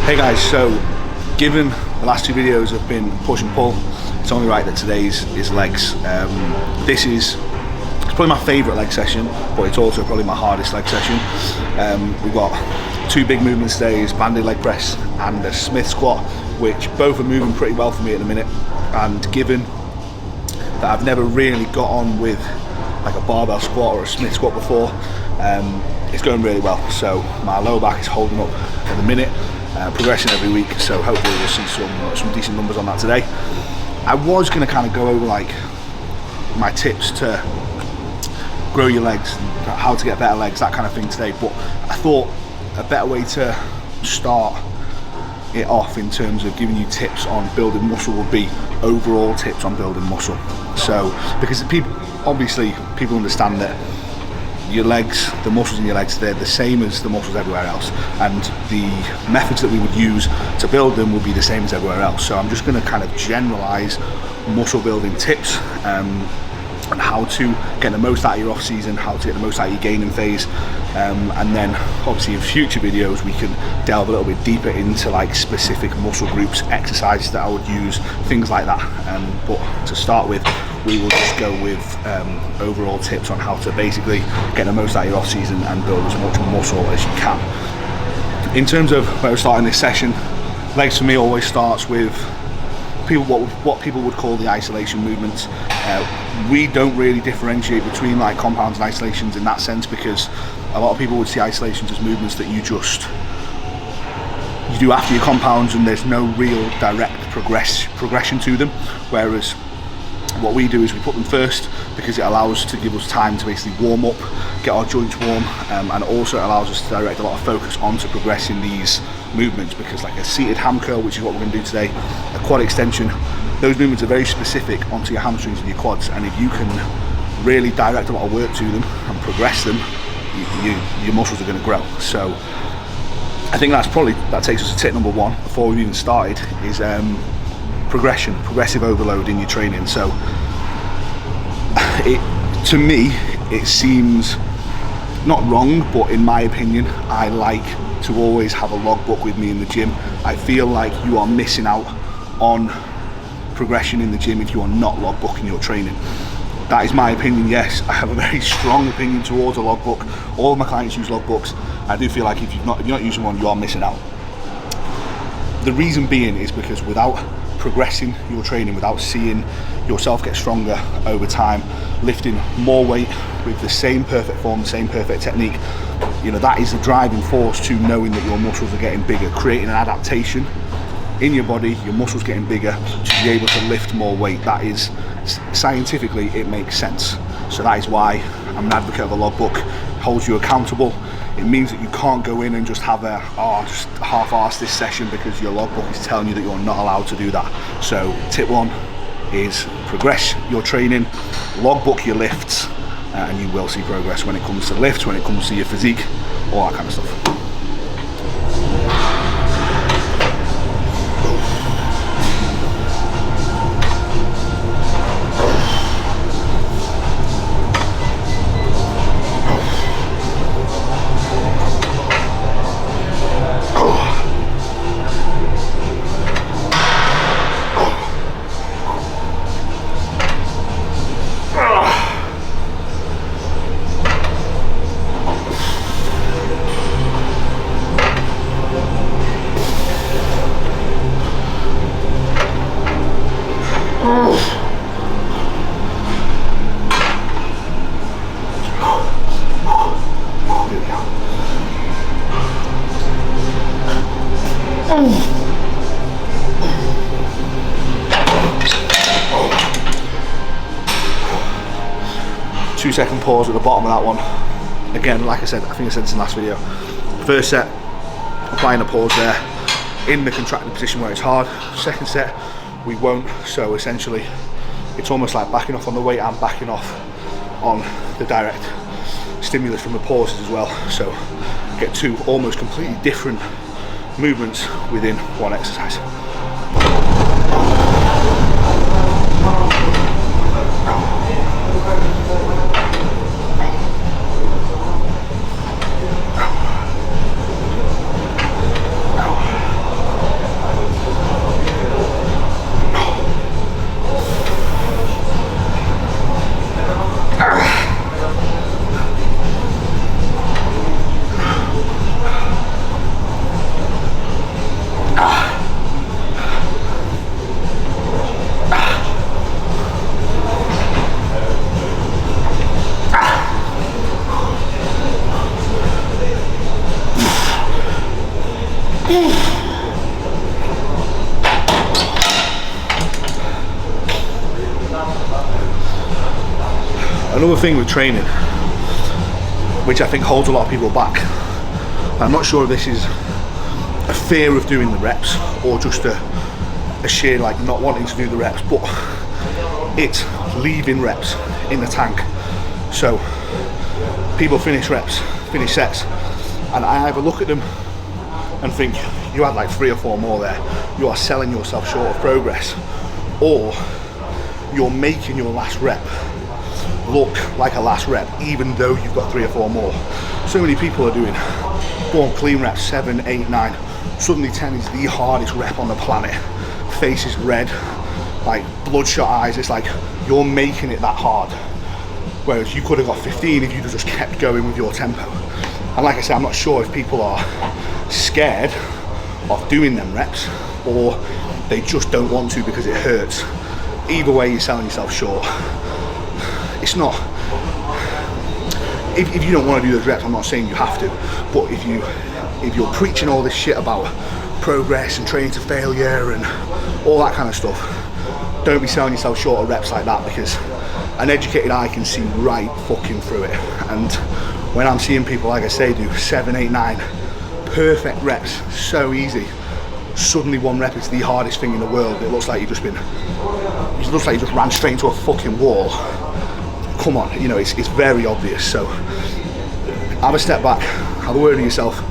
Hey guys, so given the last two videos have been push and pull, it's only right that today's is legs. It's probably my favourite leg session, but it's also probably my hardest leg session. We've got two big movements today, is banded leg press and a Smith squat, which both are moving pretty well for me at the minute. And given that I've never really got on with like a barbell squat or a Smith squat before, it's going really well. So my lower back is holding up at the minute, progressing every week, so hopefully we'll see some decent numbers on that today. I was going to kind of go over like my tips to grow your legs, how to get better legs, that kind of thing today, but I thought a better way to start it off in terms of giving you tips on building muscle would be overall tips on building muscle. So because people understand that your legs, the muscles in your legs, they're the same as the muscles everywhere else, and the methods that we would use to build them would be the same as everywhere else. So I'm just going to kind of generalize muscle building tips and how to get the most out of your off season, how to get the most out of your gaining phase, and then obviously in future videos we can delve a little bit deeper into like specific muscle groups, exercises that I would use, things like that. But to start with, we will just go with overall tips on how to basically get the most out of your off season and build as much muscle as you can. In terms of where we're starting this session, legs for me always starts with what people would call the isolation movements. We don't really differentiate between like compounds and isolations in that sense, because a lot of people would see isolations as movements that you do after your compounds and there's no real direct progression to them, whereas what we do is we put them first because it allows to give us time to basically warm up, get our joints warm, and also allows us to direct a lot of focus onto progressing these movements, because like a seated ham curl, which is what we're going to do today, a quad extension, those movements are very specific onto your hamstrings and your quads, and if you can really direct a lot of work to them and progress them, your muscles are going to grow. So I think that takes us to tip number one before we've even started, is progressive overload in your training. So to me it seems not wrong, but in my opinion I like to always have a logbook with me in the gym. I feel like you are missing out on progression in the gym if you are not logbooking your training. That is my opinion. Yes, I have a very strong opinion towards a logbook. All of my clients use logbooks. I do feel like if you're not using one, you are missing out. The reason being is because without progressing your training, without seeing yourself get stronger over time, lifting more weight with the same perfect form, the same perfect technique, that is the driving force to knowing that your muscles are getting bigger, creating an adaptation in your body, your muscles getting bigger to be able to lift more weight. That is, scientifically, it makes sense. So that is why I'm an advocate of a logbook. It holds you accountable. It means that you can't go in and just have just half-arse this session because your logbook is telling you that you're not allowed to do that. So tip one is progress your training, logbook your lifts, and you will see progress when it comes to lifts, when it comes to your physique, all that kind of stuff. 2-second pause at the bottom of that one. Again, like I said, I think I said this in the last video. First set, applying a pause there in the contracted position where it's hard. Second set, we won't. So essentially, it's almost like backing off on the weight and backing off on the direct stimulus from the pauses as well. So get two almost completely different movements within one exercise. Another thing with training, which I think holds a lot of people back, I'm not sure if this is a fear of doing the reps or just a sheer like not wanting to do the reps, but it's leaving reps in the tank. So people finish reps, finish sets, and I either look at them and think, you had like 3 or 4 more there, you are selling yourself short of progress, or you're making your last rep look like a last rep even though you've got 3 or 4 more. So many people are doing ball clean reps 7, 8, 9, suddenly 10 is the hardest rep on the planet, face is red, like bloodshot eyes. It's like you're making it that hard, whereas you could have got 15 if you just kept going with your tempo. And like I said, I'm not sure if people are scared of doing them reps or they just don't want to because it hurts. Either way, you're selling yourself short. It's not, if you don't want to do those reps, I'm not saying you have to, but if you're preaching all this shit about progress and training to failure and all that kind of stuff, don't be selling yourself short of reps like that, because an educated eye can see right fucking through it. And when I'm seeing people, like I say, do 7, 8, 9 perfect reps, so easy, suddenly one rep is the hardest thing in the world, it looks like it looks like you just ran straight into a fucking wall. Come on, you know, it's very obvious. So have a step back, have a word with yourself.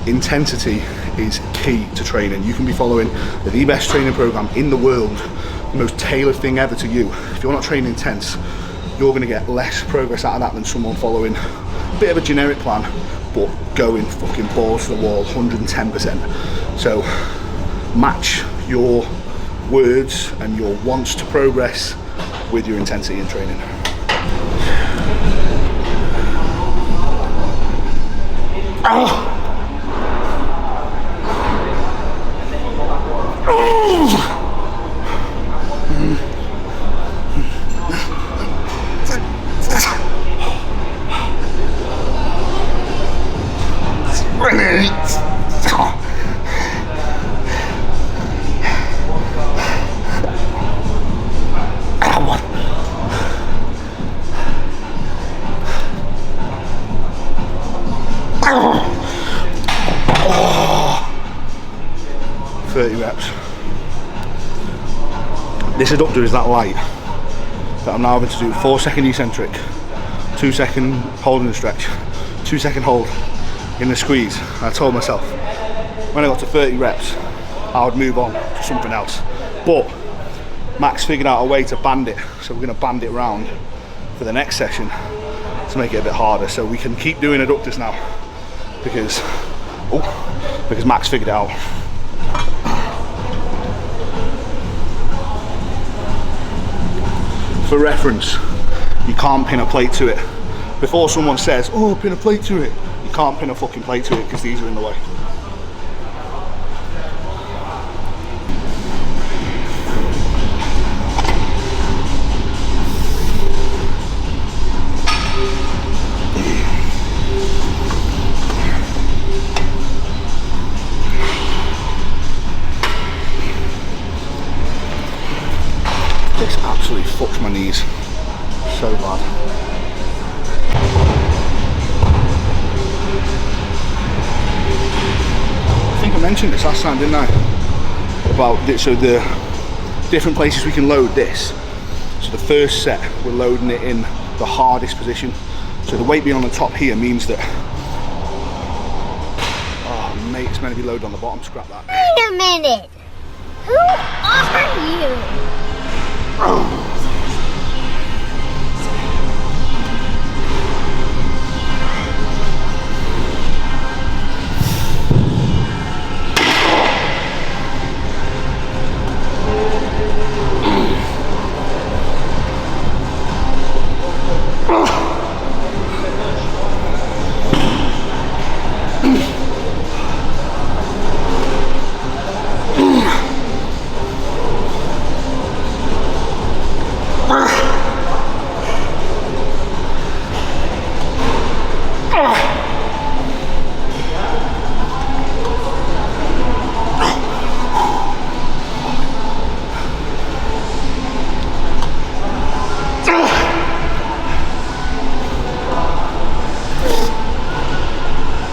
Intensity is key to training. You can be following the best training program in the world, the most tailored thing ever to you. If you're not training intense, you're going to get less progress out of that than someone following a bit of a generic plan but going fucking balls to the wall 110%. So match your words and your wants to progress with your intensity in training. Oh. This adductor is that light that I'm now having to do 4-second eccentric, 2-second hold in the stretch, 2-second hold in the squeeze. And I told myself when I got to 30 reps I would move on to something else, but Max figured out a way to band it, so we're going to band it round for the next session to make it a bit harder, so we can keep doing adductors now because Max figured it out. For reference, you can't pin a plate to it. Before someone says, oh, pin a plate to it, you can't pin a fucking plate to it because these are in the way. This absolutely fucks my knees so bad. I think I mentioned this last time, didn't I? About this, so the different places we can load this. So the first set, we're loading it in the hardest position. So the weight being on the top here means that, oh mate, it's meant to be loaded on the bottom, scrap that. Wait a minute, who are you?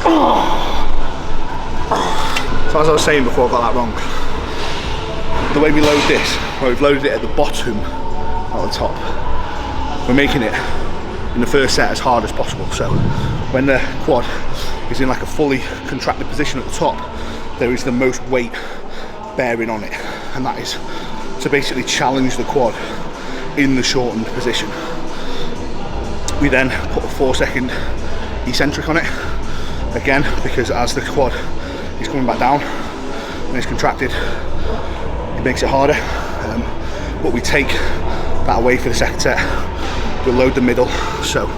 So as I was saying before I got that wrong, the way we load this, well, we've loaded it at the bottom, not the top. We're making it in the first set as hard as possible. So when the quad is in like a fully contracted position at the top, there is the most weight bearing on it, and that is to basically challenge the quad in the shortened position. We then put a 4-second eccentric on it, again, because as the quad is coming back down and it's contracted, it makes it harder. But we take that away for the second set. We'll load the middle, so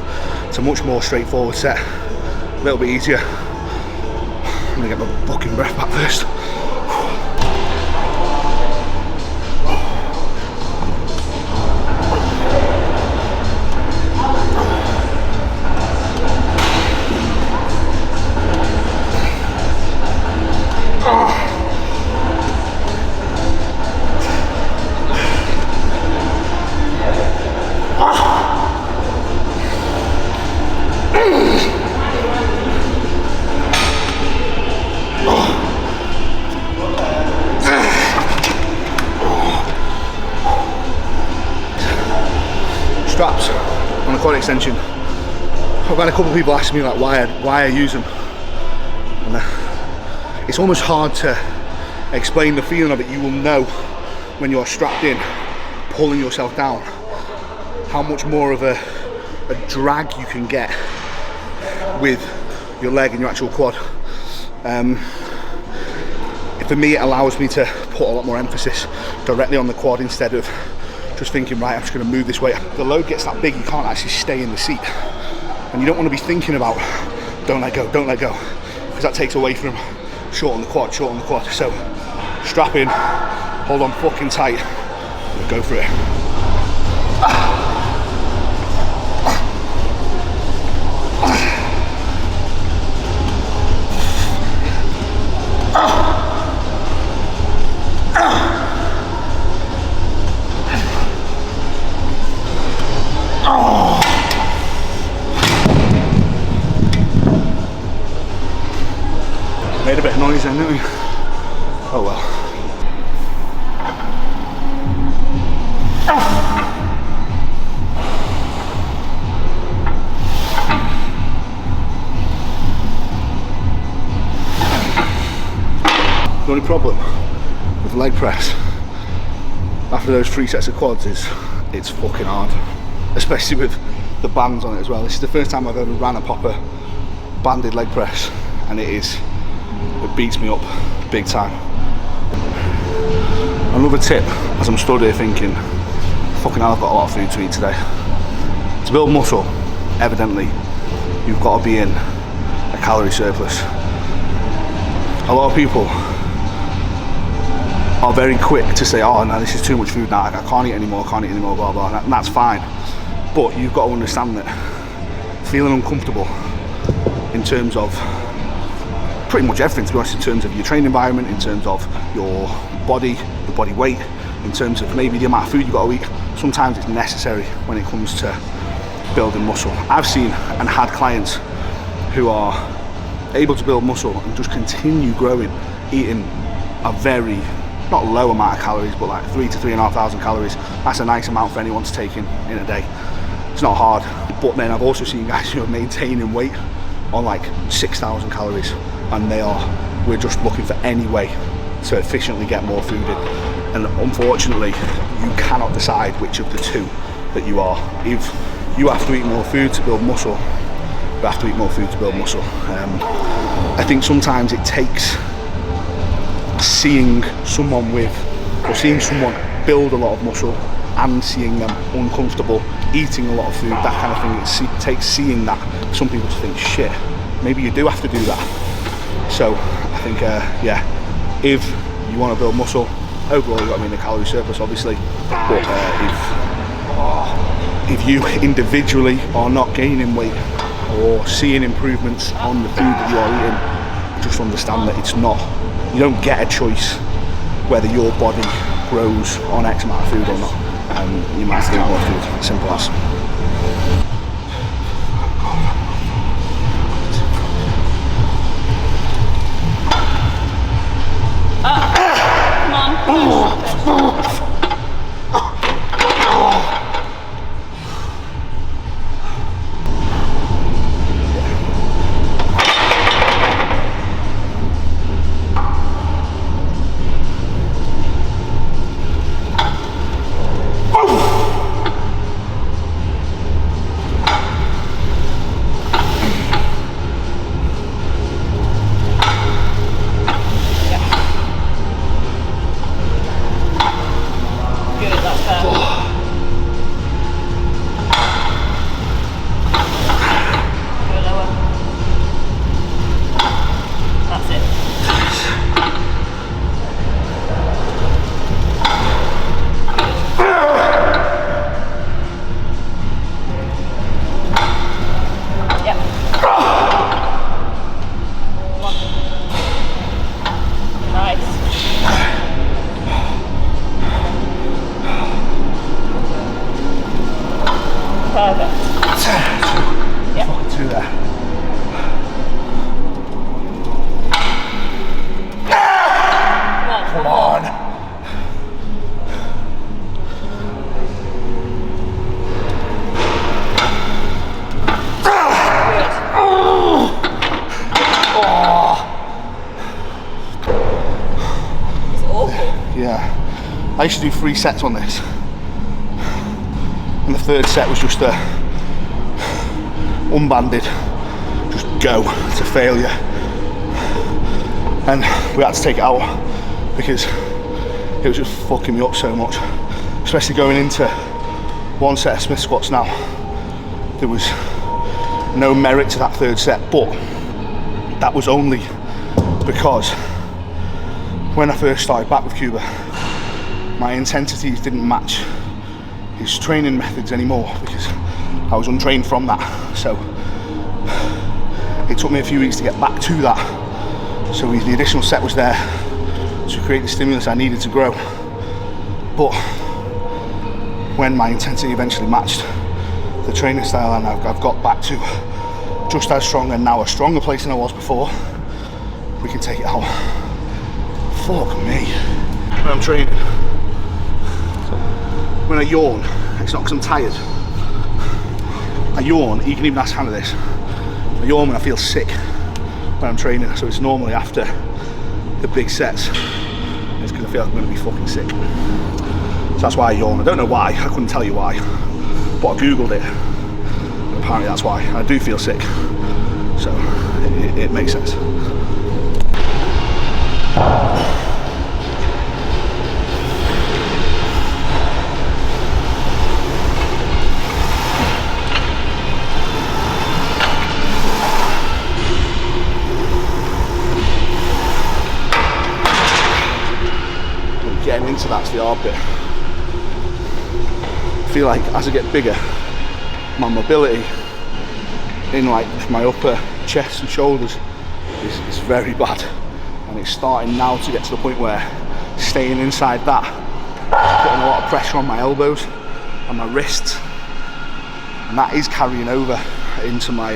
it's a much more straightforward set, a little bit easier. I'm gonna get my fucking breath back first. Straps on a quad extension. I've had a couple of people ask me like why I use them, and it's almost hard to explain the feeling of it. You will know when you're strapped in, pulling yourself down, how much more of a drag you can get with your leg and your actual quad. For me, it allows me to put a lot more emphasis directly on the quad instead of just thinking, right, I'm just going to move this weight. The load gets that big, you can't actually stay in the seat, and you don't want to be thinking about don't let go, because that takes away from shorten the quad. So strap in, hold on fucking tight, and go for it. Made a bit of noise then, didn't we? Oh well. The only problem with leg press after those 3 sets of quads is it's fucking hard, especially with the bands on it as well. This is the first time I've ever ran a proper banded leg press, and it beats me up big time. Another tip, as I'm stood here thinking, fucking hell, I've got a lot of food to eat today. To build muscle, evidently, you've got to be in a calorie surplus. A lot of people are very quick to say, oh no, this is too much food now, I can't eat anymore, blah blah, and that's fine. But you've got to understand that feeling uncomfortable in terms of pretty much everything, to be honest, in terms of your training environment, in terms of your body weight, in terms of maybe the amount of food you've got to eat, sometimes it's necessary when it comes to building muscle. I've seen and had clients who are able to build muscle and just continue growing, eating a very, not low amount of calories, but like 3,000 to 3,500 calories. That's a nice amount for anyone to take in a day. It's not hard. But then I've also seen guys who are maintaining weight on like 6,000 calories, and we're just looking for any way to efficiently get more food in. And unfortunately, you cannot decide which of the two that you are. If you have to eat more food to build muscle, you have to eat more food to build muscle. I think sometimes it takes seeing someone build a lot of muscle and seeing them uncomfortable eating a lot of food, that kind of thing. It takes seeing that. Some people just think, shit, maybe you do have to do that. So I think, yeah, if you want to build muscle, overall you've got to be in a calorie surplus, obviously. But if you individually are not gaining weight or seeing improvements on the food that you are eating, just understand that you don't get a choice whether your body grows on X amount of food or not. You might have to eat more food, simple as. I used to do 3 sets on this, and the 3rd set was just unbanded, just go to failure, and we had to take it out because it was just fucking me up so much, especially going into 1 set of Smith squats now. There was no merit to that 3rd set, but that was only because when I first started back with Cuba, my intensities didn't match his training methods anymore because I was untrained from that. So it took me a few weeks to get back to that. So the additional set was there to create the stimulus I needed to grow. But when my intensity eventually matched the training style, and I've got back to just as strong and now a stronger place than I was before, we can take it out. Fuck me. When I'm training, when I yawn, it's not because I'm tired. I yawn, you can even ask Hannah this. I yawn when I feel sick when I'm training, so it's normally after the big sets. It's because I feel like I'm going to be fucking sick. So that's why I yawn. I don't know why, I couldn't tell you why, but I googled it. And apparently that's why. I do feel sick, so it makes sense. Getting into that's the hard bit. I feel like as I get bigger, my mobility in like my upper chest and shoulders is very bad, and it's starting now to get to the point where staying inside that is putting a lot of pressure on my elbows and my wrists, and that is carrying over into my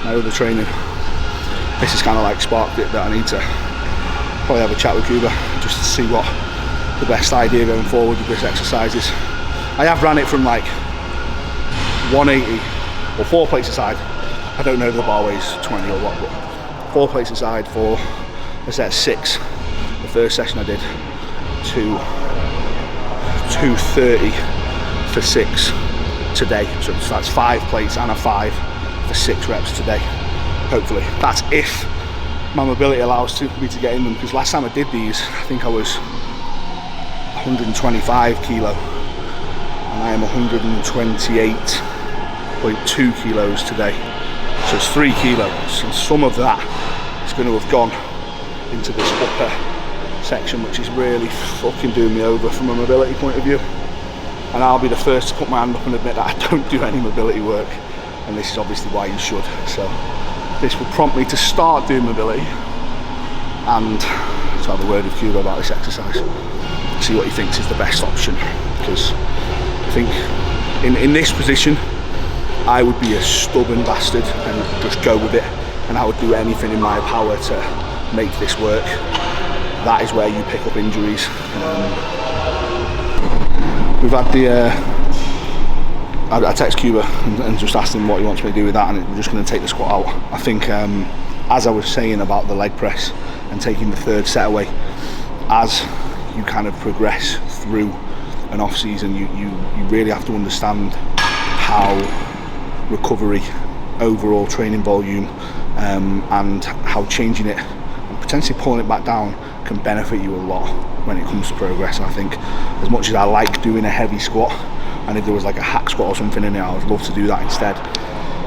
my other training. This is kind of like sparked it that I need to probably have a chat with Cuba just to see what the best idea going forward with this exercise is. I have ran it from like 180 or 4 plates aside. I don't know if the bar weighs 20 or what, but 4 plates aside for a set of 6. The first session I did to 230 for 6 today. So that's 5 plates and a 5 for 6 reps today. Hopefully. That's if my mobility allows me to get in them, because last time I did these, I think I was 125 kilo, and I am 128.2 kilos today. So it's 3 kilos, and some of that is going to have gone into this upper section, which is really fucking doing me over from a mobility point of view. And I'll be the first to put my hand up and admit that I don't do any mobility work, and this is obviously why you should. So this will prompt me to start doing mobility and to have a word with Cuba about this exercise, see what he thinks is the best option, because I think in this position I would be a stubborn bastard and just go with it, and I would do anything in my power to make this work. That is where you pick up injuries. We've had the I text Cuba and just asked him what he wants me to do with that, and we're just going to take the squat out. I think, as I was saying about the leg press and taking the 3rd set away, as you kind of progress through an off season, you really have to understand how recovery, overall training volume, and how changing it and potentially pulling it back down can benefit you a lot when it comes to progress. And I think as much as I like doing a heavy squat, and if there was like a hack squat or something in it, I would love to do that instead.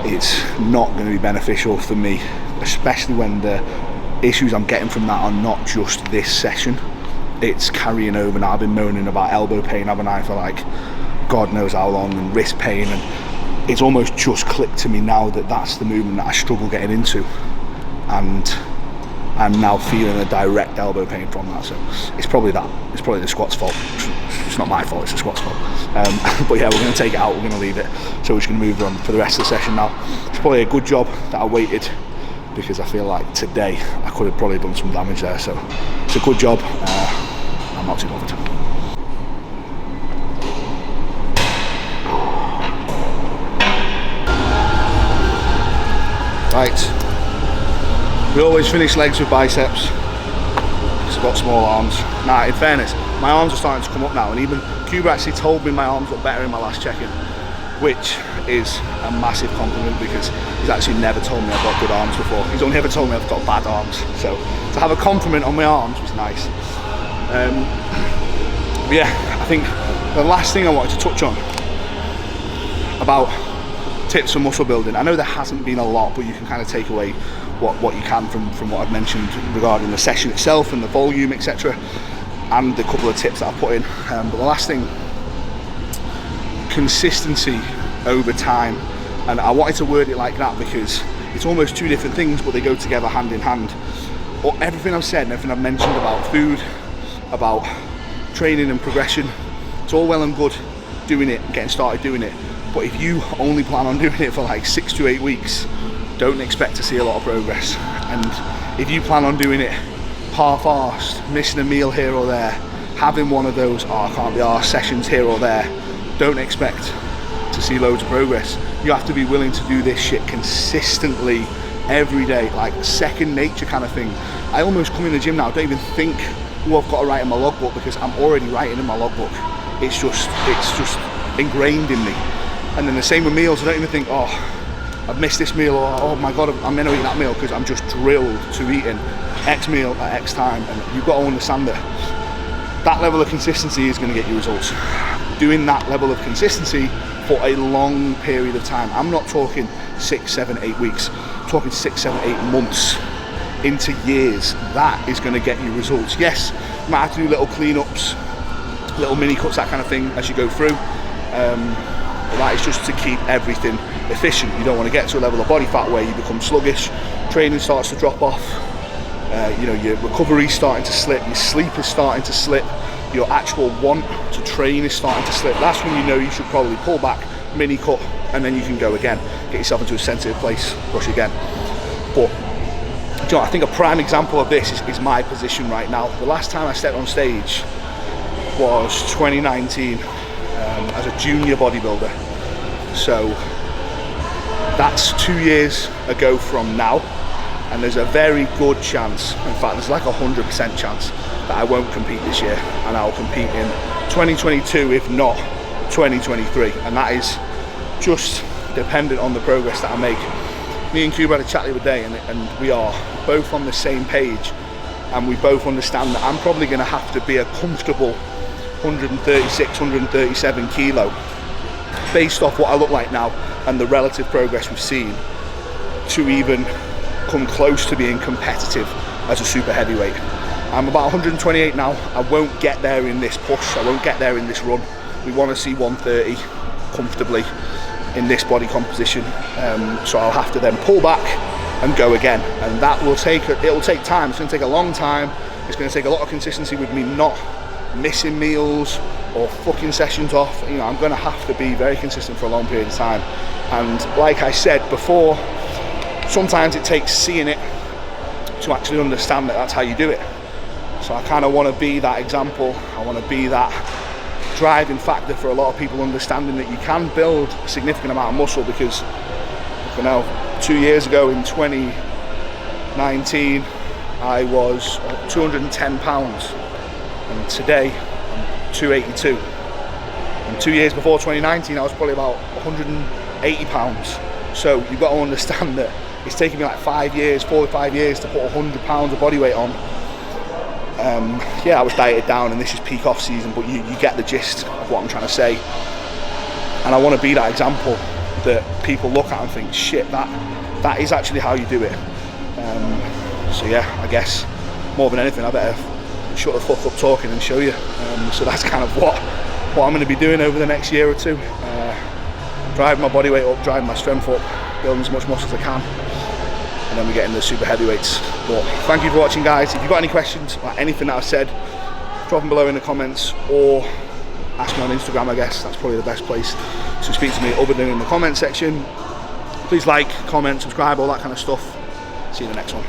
It's not going to be beneficial for me, especially when the issues I'm getting from that are not just this session. It's carrying over now. I've been moaning about elbow pain, haven't I, for like God knows how long, and wrist pain, and it's almost just clicked to me now that that's the movement that I struggle getting into, and I'm now feeling a direct elbow pain from that. So it's probably that. It's probably the squat's fault. It's not my fault, it's the squat's fault. But yeah, we're going to take it out, we're going to leave it. So we're just going to move on for the rest of the session now. It's probably a good job that I waited, because I feel like today I could have probably done some damage there. So it's a good job. I'm not too bothered. Right. We always finish legs with biceps, because I've got small arms. Nah, in fairness, my arms are starting to come up now, and even Cuba actually told me my arms look better in my last check-in, which is a massive compliment because he's actually never told me I've got good arms before. He's only ever told me I've got bad arms. So to have a compliment on my arms was nice. Yeah, I think the last thing I wanted to touch on about tips for muscle building. I know there hasn't been a lot, but you can kind of take away what you can from what I've mentioned regarding the session itself and the volume, etc., and the couple of tips that I've put in. But the last thing, consistency over time. And I wanted to word it like that because it's almost two different things, but they go together hand in hand. Or everything I've said and everything I've mentioned about food, about training and progression, it's all well and good doing it, getting started doing it, but if you only plan on doing it for like 6 to 8 weeks, don't expect to see a lot of progress. And if you plan on doing it half-arsed, missing a meal here or there, having one of those I can't be arsed sessions here or there, don't expect to see loads of progress. You have to be willing to do this shit consistently every day, like second nature kind of thing. I almost come in the gym now, I don't even think, oh, I've got to write in my logbook, because I'm already writing in my logbook. It's just ingrained in me. And then the same with meals. I don't even think, oh, I've missed this meal, or oh my god, I'm meant to eat that meal, because I'm just drilled to eating X meal at X time. And you've got to understand that level of consistency is going to get you results. Doing that level of consistency for a long period of time. I'm not talking 6, 7, 8 weeks. I'm talking 6, 7, 8 months into years. That is going to get you results. Yes, you might have to do little cleanups, little mini cuts, that kind of thing as you go through. But that is just to keep everything efficient. You don't want to get to a level of body fat where you become sluggish, training starts to drop off, your recovery is starting to slip, your sleep is starting to slip, your actual want to train is starting to slip. That's when you know you should probably pull back, mini cut, and then you can go again, get yourself into a sensitive place, push again. But I think a prime example of this is my position right now. The last time I stepped on stage was 2019 as a junior bodybuilder. So that's 2 years ago from now, and there's a very good chance, in fact there's like 100% chance, that I won't compete this year, and I'll compete in 2022 if not 2023, and that is just dependent on the progress that I make. Me and Cuba had a chat the other day, and we are both on the same page, and we both understand that I'm probably going to have to be a comfortable 136, 137 kilo based off what I look like now and the relative progress we've seen to even come close to being competitive as a super heavyweight. I'm about 128 now. I won't get there in this push, I won't get there in this run. We want to see 130 comfortably in this body composition, so I'll have to then pull back and go again, and that will it'll take time. It's going to take a long time. It's going to take a lot of consistency with me not missing meals or fucking sessions off. I'm going to have to be very consistent for a long period of time, and like I said before, sometimes it takes seeing it to actually understand that that's how you do it. So I kind of want to be that example. I want to be that driving factor for a lot of people, understanding that you can build a significant amount of muscle, because 2 years ago in 2019 I was 210 pounds, and today I'm 282. And 2 years before 2019 I was probably about 180 pounds. So you've got to understand that it's taken me like 4 or 5 years to put 100 pounds of body weight on. I was dieted down, and this is peak off season, but you get the gist of what I'm trying to say. And I want to be that example that people look at and think, shit, that is actually how you do it. I guess more than anything I better shut the fuck up talking and show you. So that's kind of what I'm going to be doing over the next year or two. Driving my body weight up, driving my strength up, building as much muscle as I can, and then we get into the super heavyweights. But thank you for watching, guys. If you've got any questions about anything that I've said, drop them below in the comments, or ask me on Instagram. I guess that's probably the best place to speak to me, other than in the comment section. Please like, comment, subscribe, all that kind of stuff. See you in the next one.